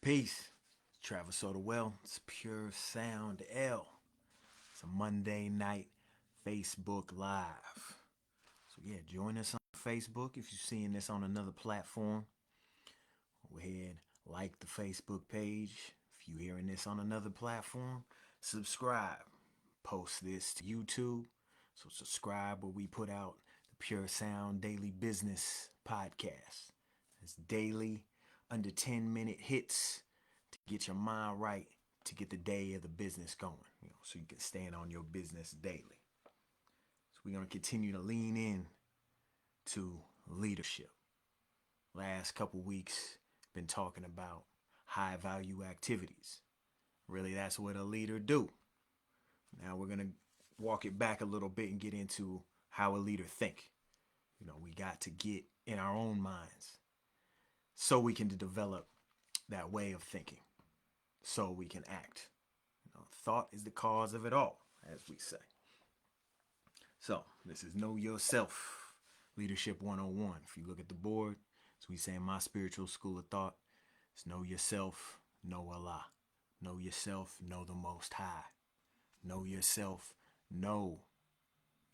Peace. Travis Soda Well. It's Pure Sound L. It's a Monday night Facebook Live. So yeah, join us on Facebook if you're seeing this on another platform. Go ahead, like the Facebook page. If you're hearing this on another platform, subscribe. Post this to YouTube. So subscribe where we put out the Pure Sound Daily Business Podcast. It's daily, under 10-minute hits to get your mind right, to get the day of the business going, so you can stand on your business daily. So we're going to continue to lean in to leadership. Last couple weeks, been talking about high value activities. Really, that's what a leader do. Now we're going to walk it back a little bit and get into how a leader think. We got to get in our own minds so we can develop that way of thinking, so we can act. Thought is the cause of it all, as we say. So, this is Know Yourself, Leadership 101. If you look at the board, as we say in my spiritual school of thought, it's know yourself, know Allah. Know yourself, know the Most High. Know yourself, know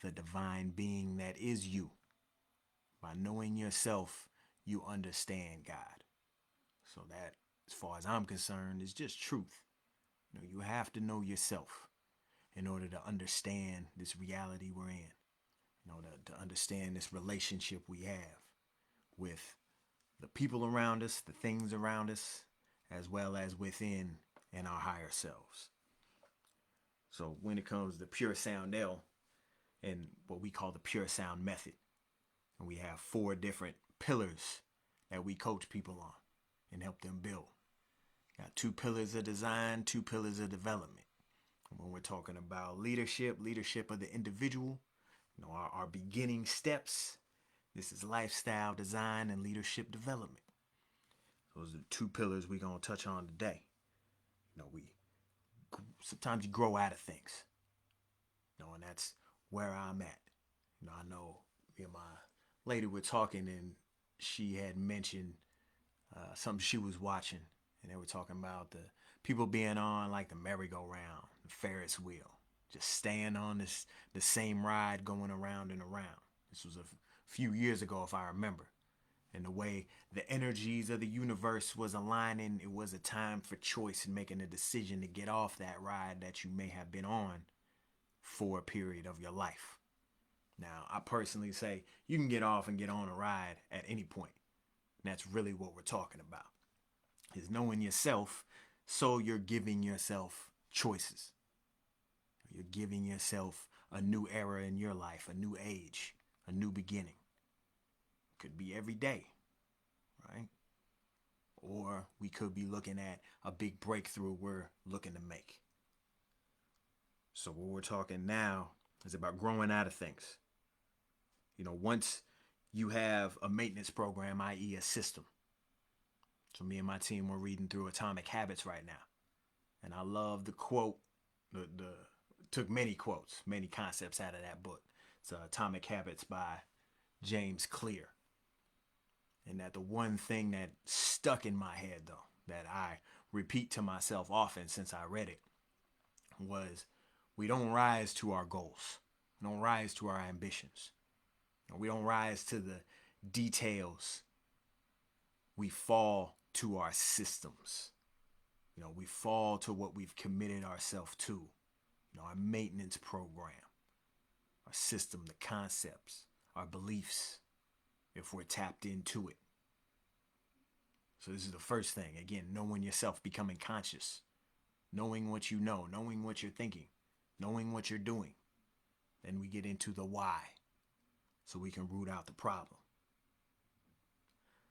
the divine being that is you. By knowing yourself, you understand God. So that, as far as I'm concerned, is just truth. You have to know yourself in order to understand this reality we're in. To understand this relationship we have with the people around us, the things around us, as well as within and our higher selves. So when it comes to Pure Sound L and what we call the Pure Sound Method, and we have 4 different pillars that we coach people on and help them build. Got 2 pillars of design, 2 pillars of development. When we're talking about leadership of the individual, our beginning steps, this is lifestyle design and leadership development. Those are the 2 pillars we're going to touch on today. We sometimes you grow out of things. And that's where I'm at. I know me and my lady were talking, and she had mentioned something she was watching, and they were talking about the people being on like the merry-go-round, the Ferris wheel, just staying on the same ride, going around and around. This was a few years ago, if I remember. And the way the energies of the universe was aligning, it was a time for choice and making a decision to get off that ride that you may have been on for a period of your life. Now, I personally say you can get off and get on a ride at any point. And that's really what we're talking about. Is knowing yourself, so you're giving yourself choices. You're giving yourself a new era in your life, a new age, a new beginning. Could be every day, right? Or we could be looking at a big breakthrough we're looking to make. So what we're talking now is about growing out of things. Once you have a maintenance program, i.e. a system. So me and my team, we're reading through Atomic Habits right now. And I love the quote, took many quotes, many concepts out of that book. It's Atomic Habits by James Clear. And that the one thing that stuck in my head, though, that I repeat to myself often since I read it, was we don't rise to our goals. We don't rise to our ambitions. We don't rise to the details. We fall to our systems. We fall to what we've committed ourselves to. Our maintenance program, our system, the concepts, our beliefs, if we're tapped into it. So this is the first thing. Again, knowing yourself, becoming conscious. Knowing what you know, knowing what you're thinking, knowing what you're doing. Then we get into the why, so we can root out the problem.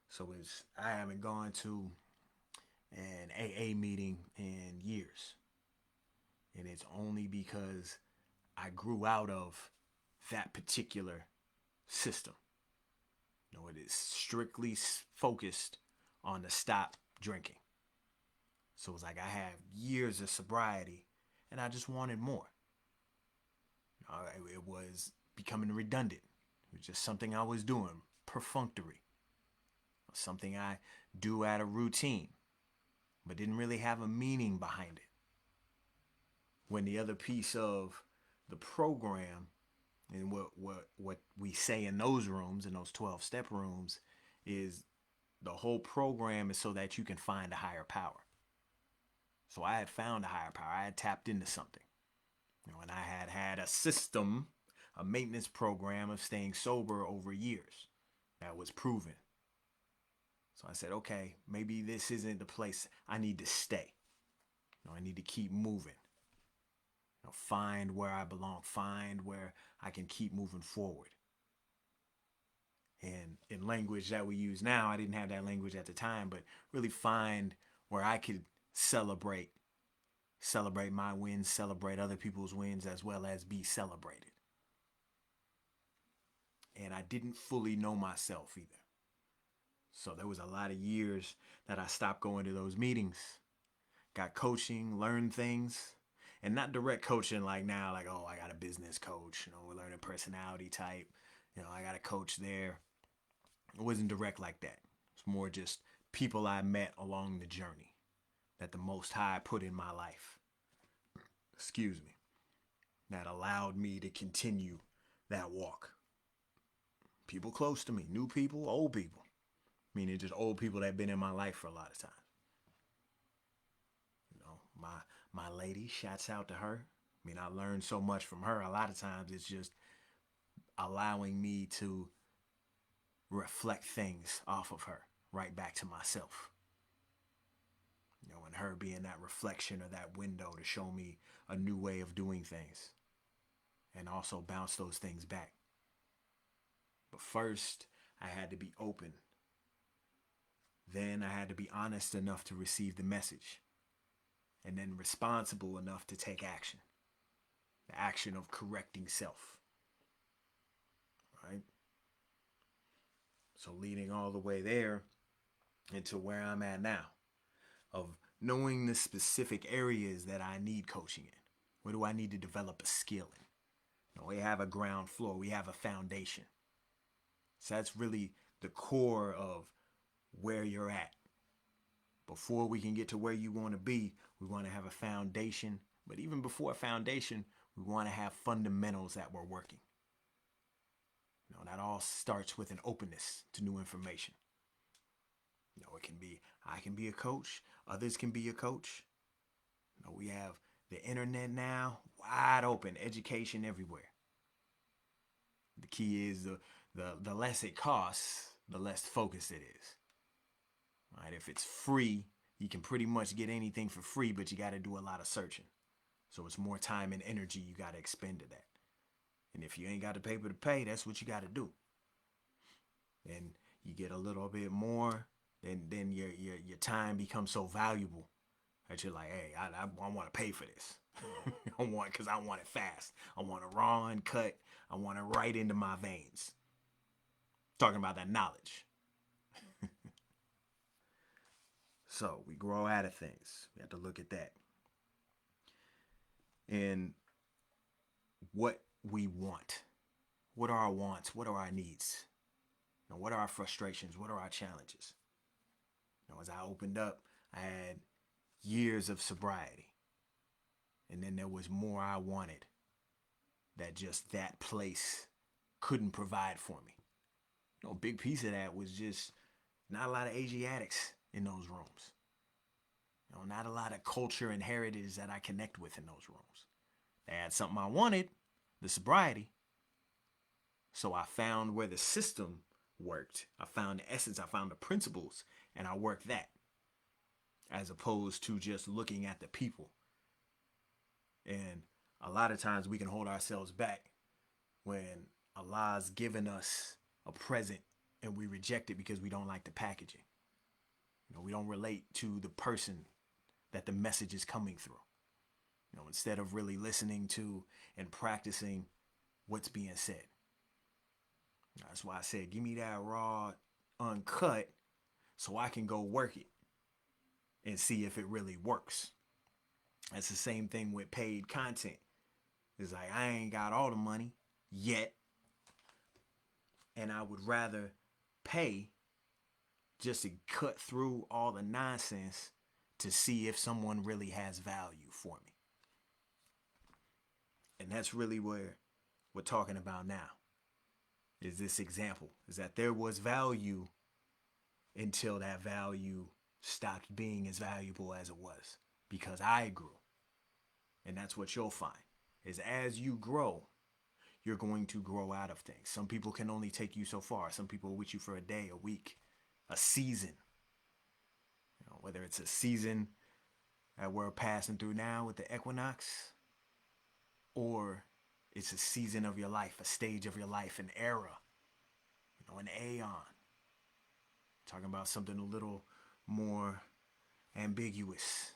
So I haven't gone to an AA meeting in years. And it's only because I grew out of that particular system. It is strictly focused on the stop drinking. So it's like I have years of sobriety and I just wanted more. It was becoming redundant. It was just something I was doing, perfunctory. Something I do out of routine. But it didn't really have a meaning behind it. When the other piece of the program and what we say in those rooms, in those 12-step rooms, is the whole program is so that you can find a higher power. So I had found a higher power. I had tapped into something. And I had a system, a maintenance program of staying sober over years that was proven. So I said, okay, maybe this isn't the place I need to stay. I need to keep moving. Find where I belong. Find where I can keep moving forward. And in language that we use now, I didn't have that language at the time, but really find where I could celebrate my wins, celebrate other people's wins, as well as be celebrated. And I didn't fully know myself either. So there was a lot of years that I stopped going to those meetings. Got coaching, learned things, and not direct coaching like now, like, oh, I got a business coach, we're learning personality type, I got a coach there. It wasn't direct like that. It's more just people I met along the journey that the Most High put in my life. Excuse me. That allowed me to continue that walk. People close to me, new people, old people. Meaning just old people that have been in my life for a lot of time. My lady, shouts out to her. I learned so much from her. A lot of times it's just allowing me to reflect things off of her right back to myself. And her being that reflection or that window to show me a new way of doing things and also bounce those things back. But first, I had to be open. Then I had to be honest enough to receive the message. And then responsible enough to take action. The action of correcting self. Right? So leading all the way there into where I'm at now. Of knowing the specific areas that I need coaching in. Where do I need to develop a skill in? We have a ground floor. We have a foundation. So that's really the core of where you're at. Before we can get to where you want to be, we want to have a foundation. But even before a foundation, we want to have fundamentals that we're working. That all starts with an openness to new information. It can be, I can be a coach. Others can be a coach. We have the internet now, wide open, education everywhere. The key is the less it costs, the less focused it is. Right? If it's free, you can pretty much get anything for free, but you got to do a lot of searching. So it's more time and energy you got to expend to that. And if you ain't got the paper to pay, that's what you got to do. And you get a little bit more, then your time becomes so valuable that you're like, hey, I want to pay for this. Because I want it fast. I want it raw and cut. I want it right into my veins. Talking about that knowledge. So we grow out of things. We have to look at that. And what we want. What are our wants? What are our needs? What are our frustrations? What are our challenges? As I opened up, I had years of sobriety. And then there was more I wanted that just that place couldn't provide for me. A big piece of that was just not a lot of Asiatics in those rooms. Not a lot of culture and heritage that I connect with in those rooms. They had something I wanted, the sobriety. So I found where the system worked. I found the essence, I found the principles, and I worked that. As opposed to just looking at the people. And a lot of times we can hold ourselves back when Allah's given us a present and we reject it because we don't like the packaging. We don't relate to the person that the message is coming through. Instead of really listening to and practicing what's being said. That's why I said, give me that raw, uncut, so I can go work it and see if it really works. That's the same thing with paid content. It's like, I ain't got all the money yet, and I would rather pay just to cut through all the nonsense to see if someone really has value for me. And that's really where we're talking about now. Is this example, is that there was value until that value stopped being as valuable as it was because I grew. And that's what you'll find is as you grow, you're going to grow out of things. Some people can only take you so far. Some people are with you for a day, a week, a season. Whether it's a season that we're passing through now with the equinox, or it's a season of your life, a stage of your life, an era, an aeon. Talking about something a little more ambiguous.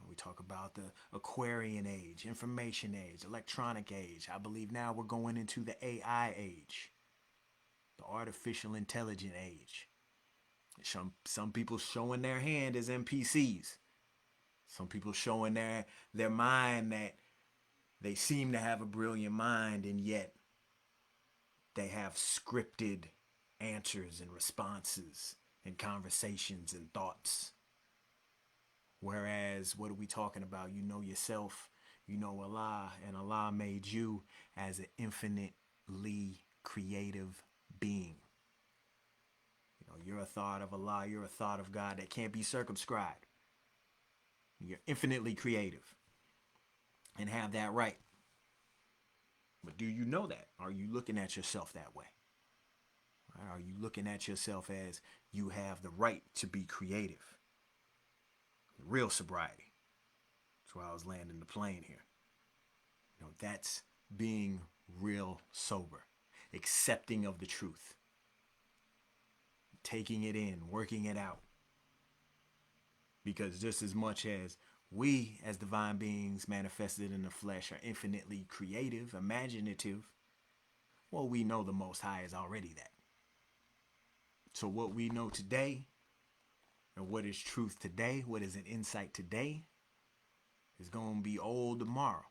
We talk about the Aquarian age, information age, electronic age. I believe now we're going into the AI age, the artificial intelligent age. Some people showing their hand as NPCs. Some people showing their mind that they seem to have a brilliant mind, and yet they have scripted answers and responses and conversations and thoughts. Whereas, what are we talking about? You know yourself, you know Allah, and Allah made you as an infinitely creative being. You're a thought of Allah, you're a thought of God that can't be circumscribed. You're infinitely creative and have that right. But do you know that? Are you looking at yourself that way? Are you looking at yourself as you have the right to be creative? Real sobriety. That's why I was landing the plane here. That's being real sober. Accepting of the truth. Taking it in, working it out. Because just as much as we, as divine beings manifested in the flesh, are infinitely creative, imaginative, well, we know the Most High is already that. So what we know today, and what is truth today, what is an insight today, is going to be old tomorrow.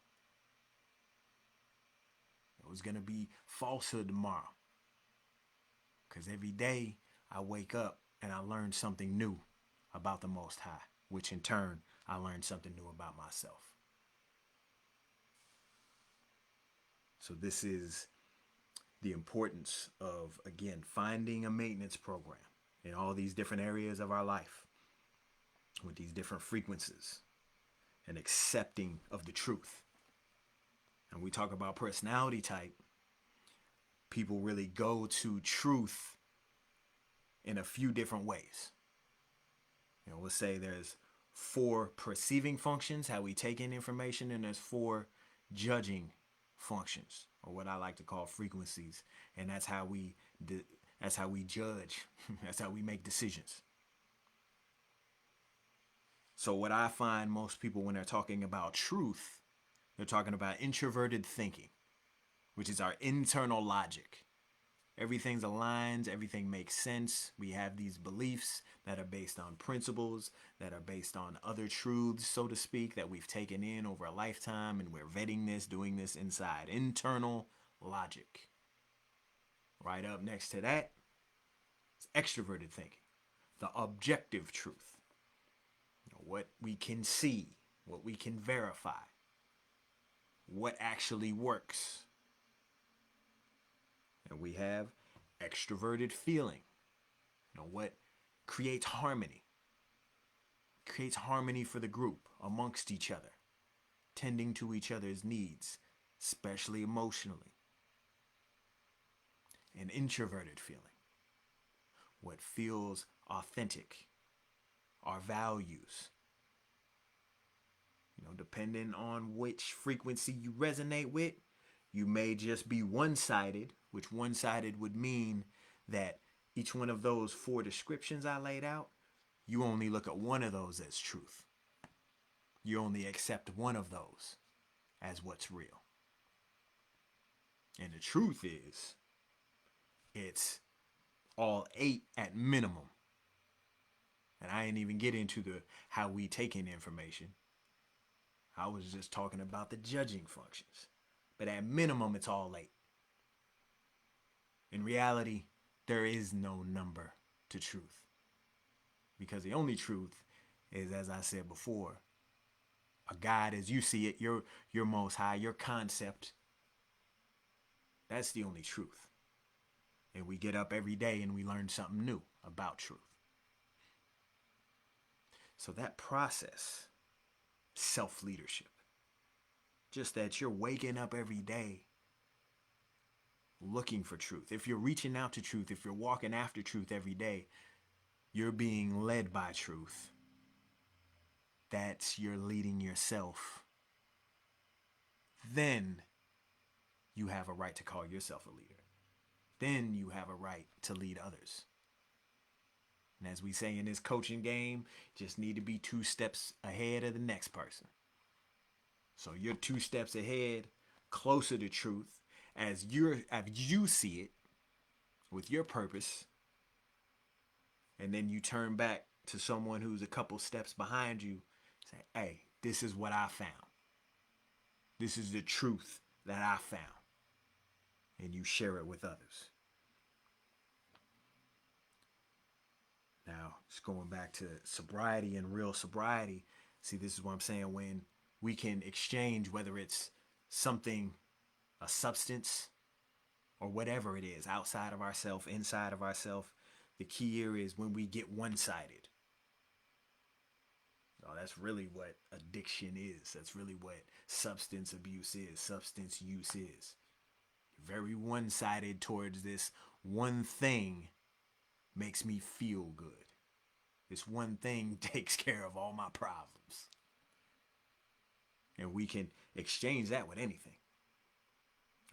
It's going to be falsehood tomorrow. Because every day I wake up and I learn something new about the Most High, which in turn, I learned something new about myself. So this is the importance of, again, finding a maintenance program in all these different areas of our life with these different frequencies and accepting of the truth. And we talk about personality type, people really go to truth in a few different ways. Let's say there's 4 perceiving functions, how we take in information, and there's 4 judging functions, or what I like to call frequencies, and that's how we judge. That's how we make decisions. So what I find most people, when they're talking about truth, they're talking about introverted thinking, which is our internal logic. Everything's aligned, everything makes sense. We have these beliefs that are based on principles, that are based on other truths, so to speak, that we've taken in over a lifetime, and we're vetting this, doing this inside. Internal logic. Right up next to that is extroverted thinking, the objective truth. What we can see, what we can verify, what actually works. And we have extroverted feeling, what creates harmony. Creates harmony for the group, amongst each other, tending to each other's needs, especially emotionally. An introverted feeling, what feels authentic, our values. Depending on which frequency you resonate with, you may just be one-sided, which one-sided would mean that each one of those 4 descriptions I laid out, you only look at one of those as truth. You only accept one of those as what's real. And the truth is, it's all 8 at minimum. And I ain't even get into how we take in information. I was just talking about the judging functions. But at minimum, it's all 8. In reality, there is no number to truth. Because the only truth is, as I said before, a God as you see it, your most high, your concept. That's the only truth. And we get up every day and we learn something new about truth. So that process, self-leadership, just that you're waking up every day looking for truth. If you're reaching out to truth, if you're walking after truth every day, you're being led by truth. That's you're leading yourself. Then you have a right to call yourself a leader. Then you have a right to lead others. And as we say in this coaching game, just need to be 2 steps ahead of the next person. So you're 2 steps ahead, closer to truth, as you see it with your purpose, and then you turn back to someone who's a couple steps behind you, say, hey, this is what I found. This is the truth that I found. And you share it with others. Now, just going back to sobriety and real sobriety, see, this is what I'm saying, when we can exchange, whether it's something, a substance, or whatever it is, outside of ourselves, inside of ourselves, the key here is when we get one-sided. Oh, that's really what addiction is. That's really what substance abuse is, substance use is. Very one-sided towards this one thing makes me feel good. This one thing takes care of all my problems. And we can exchange that with anything.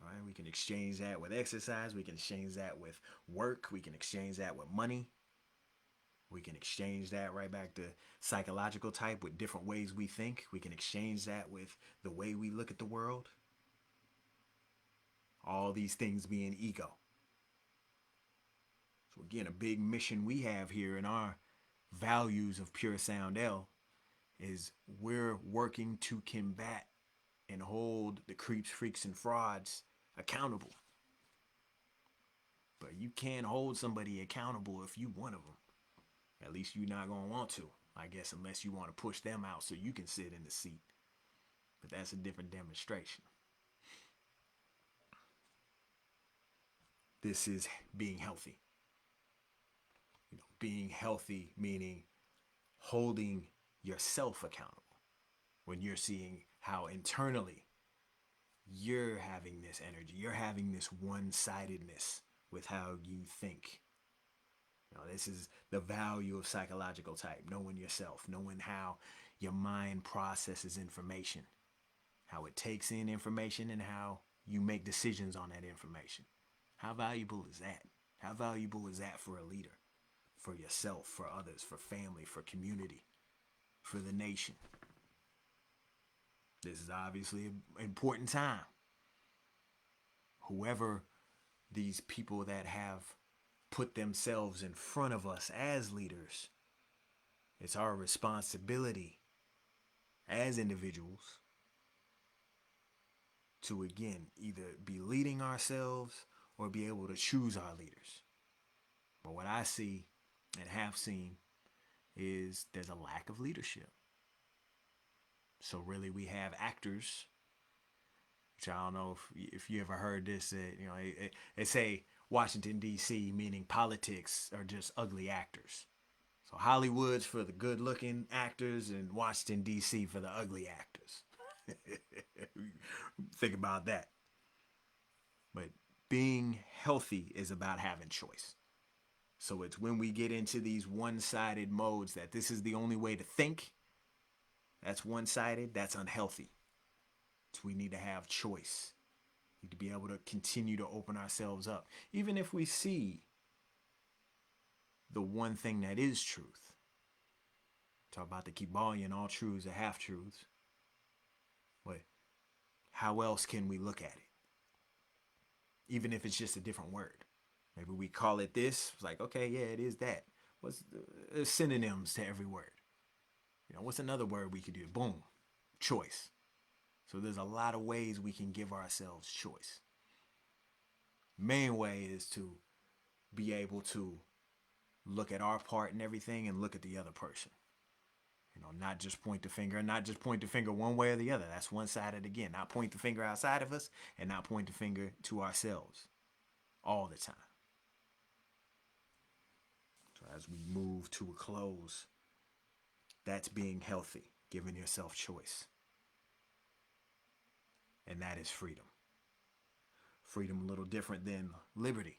All right, we can exchange that with exercise. We can exchange that with work. We can exchange that with money. We can exchange that right back to psychological type with different ways we think. We can exchange that with the way we look at the world. All these things being ego. So again, a big mission we have here in our values of Pure Sound L is we're working to combat and hold the creeps, freaks, and frauds accountable. But you can't hold somebody accountable if you one of them. At least you're not going to want to, I guess, unless you want to push them out so you can sit in the seat. But that's a different demonstration. This is being healthy. You know, being healthy meaning holding yourself accountable when you're seeing how internally you're having this energy, you're having this one-sidedness with how you think. You know, this is the value of psychological type, knowing yourself, knowing how your mind processes information, how it takes in information, and how you make decisions on that information. How valuable is that? How valuable is that for a leader, for yourself, for others, for family, for community, for the nation? This is obviously an important time. Whoever these people that have put themselves in front of us as leaders, it's our responsibility as individuals to, again, either be leading ourselves or be able to choose our leaders. But what I see and have seen is there's a lack of leadership. So really we have actors, which I don't know if you ever heard this, you know, they say Washington, D.C., meaning politics are just ugly actors. So Hollywood's for the good-looking actors and Washington, D.C. for the ugly actors. Think about that. But being healthy is about having choice. So it's when we get into these one-sided modes that this is the only way to think. That's one-sided. That's unhealthy. So we need to have choice. We need to be able to continue to open ourselves up. Even if we see the one thing that is truth. Talk about the Kybalion, all truths are half-truths. But how else can we look at it? Even if it's just a different word. Maybe we call it this. It's like, okay, yeah, it is that. What's the synonyms to every word? You know, what's another word we could do? Boom. Choice. So there's a lot of ways we can give ourselves choice. Main way is to be able to look at our part and everything and look at the other person. Not just point the finger, not just point the finger one way or the other. That's one-sided again. Not point the finger outside of us and not point the finger to ourselves all the time. So as we move to a close, that's being healthy, giving yourself choice. And that is freedom. Freedom a little different than liberty.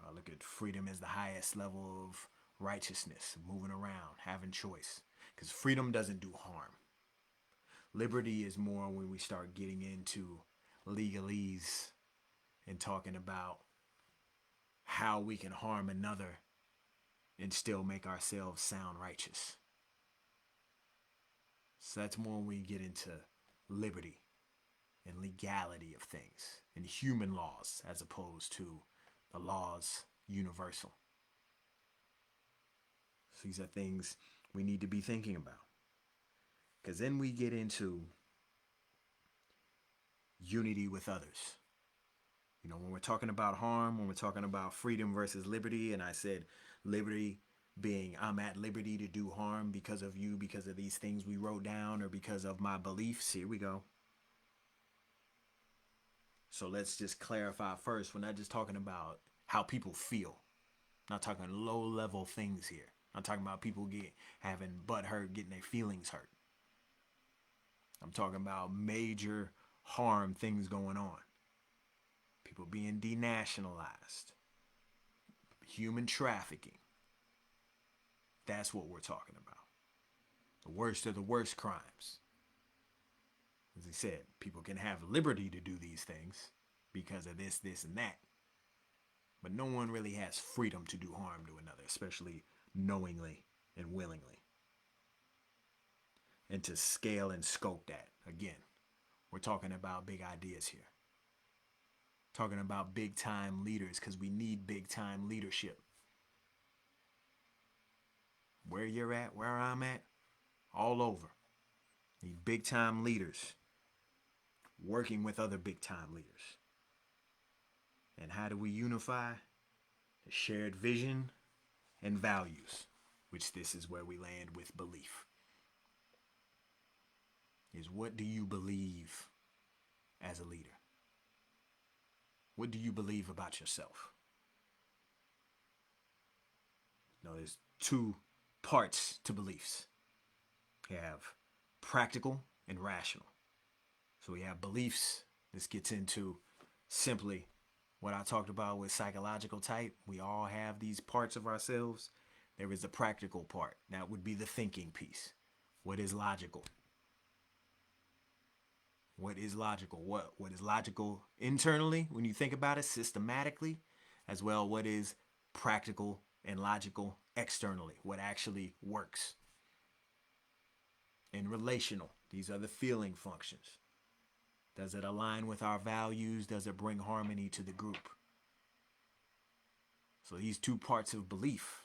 I look at freedom as the highest level of righteousness, moving around, having choice. Because freedom doesn't do harm. Liberty is more when we start getting into legalese and talking about how we can harm another and still make ourselves sound righteous. So that's more when we get into liberty and legality of things and human laws as opposed to the laws universal. So these are things we need to be thinking about. Because then we get into unity with others. When we're talking about harm, when we're talking about freedom versus liberty, and I said liberty being I'm at liberty to do harm because of you, because of these things we wrote down, or because of my beliefs. Here we go. So let's just clarify first. We're not just talking about how people feel. I'm not talking low-level things here. I'm talking about people having butt hurt, getting their feelings hurt. I'm talking about major harm things going on. People being denationalized. Human trafficking. That's what we're talking about. The worst of the worst crimes. As I said, people can have liberty to do these things because of this, and that. But no one really has freedom to do harm to another, especially knowingly and willingly. And to scale and scope that. Again, we're talking about big ideas here. Talking about big time leaders because we need big time leadership. Where you're at, where I'm at, all over. Need big time leaders working with other big time leaders. And how do we unify? A shared vision and values, which this is where we land with belief. Is what do you believe as a leader? What do you believe about yourself? There's two parts to beliefs. You have practical and rational. So we have beliefs. This gets into simply what I talked about with psychological type. We all have these parts of ourselves. There is a practical part. That would be the thinking piece. What is logical? What is logical? What is logical internally when you think about it systematically, as well what is practical and logical externally, what actually works. And relational, these are the feeling functions. Does it align with our values? Does it bring harmony to the group? So these two parts of belief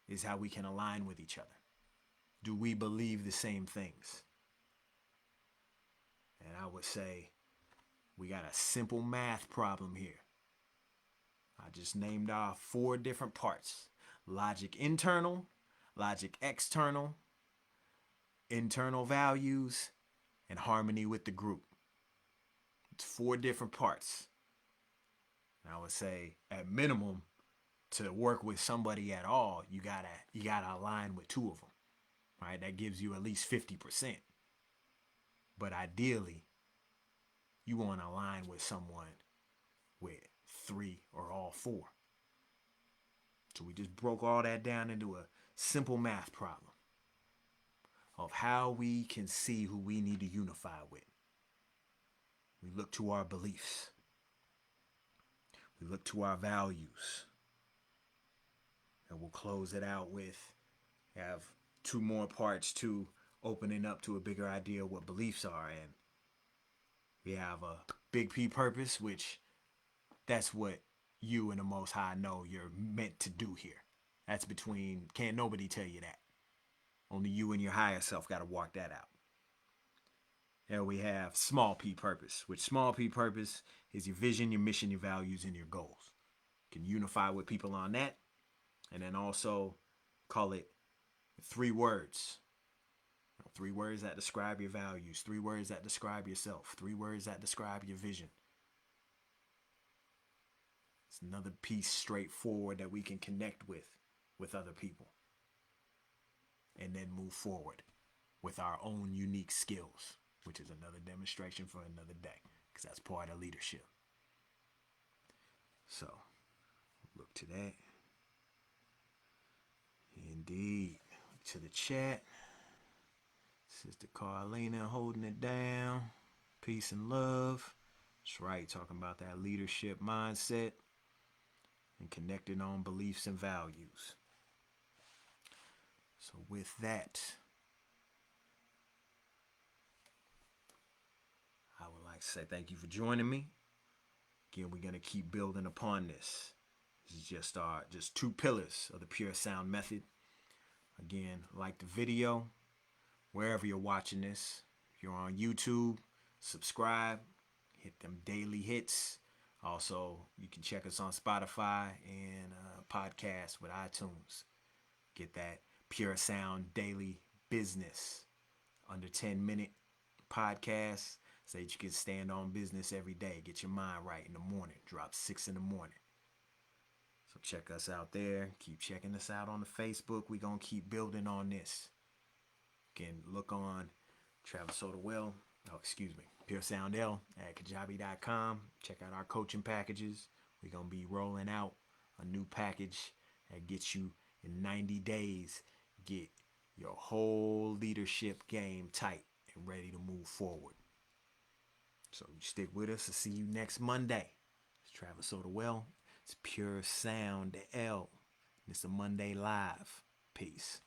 is how we can align with each other. Do we believe the same things? And I would say we got a simple math problem here. I just named off 4 different parts. Logic internal, logic external, internal values, and harmony with the group. It's 4 different parts. And I would say at minimum to work with somebody at all, you gotta align with 2 of them. Right? That gives you at least 50%. But ideally, you want to align with someone with 3 or all 4. So we just broke all that down into a simple math problem of how we can see who we need to unify with. We look to our beliefs. We look to our values. And we'll close it out with, have 2 more parts to opening up to a bigger idea of what beliefs are. And we have a big P purpose, which that's what you and the Most High know you're meant to do here. That's between, can't nobody tell you that. Only you and your higher self got to walk that out. And we have small P purpose, which small P purpose is your vision, your mission, your values, and your goals. You can unify with people on that. And then also call it, 3 words. 3 words that describe your values, 3 words that describe yourself, 3 words that describe your vision. It's another piece straightforward that we can connect with other people. And then move forward with our own unique skills, which is another demonstration for another day, because that's part of leadership. So, look to that. Indeed. To the chat. Sister Carlina holding it down. Peace and love. That's right, talking about that leadership mindset and connecting on beliefs and values. So with that, I would like to say thank you for joining me. Again, we're going to keep building upon this. This is just 2 pillars of the Pure Sound Method. Again, like the video, wherever you're watching this. If you're on YouTube, subscribe, hit them daily hits. Also, you can check us on Spotify and podcast with iTunes. Get that Pure Sound Daily Business, under 10-minute podcast, so that you can stand on business every day. Get your mind right in the morning. Drop 6 in the morning. So check us out there. Keep checking us out on the Facebook. We're going to keep building on this. Again, look on Travis Sotawell, Pure Sound L at kajabi.com. Check out our coaching packages. We're going to be rolling out a new package that gets you in 90 days. Get your whole leadership game tight and ready to move forward. So you stick with us. I'll see you next Monday. It's Travis Sotawell. It's Pure Sound L. It's a Monday Live. Peace.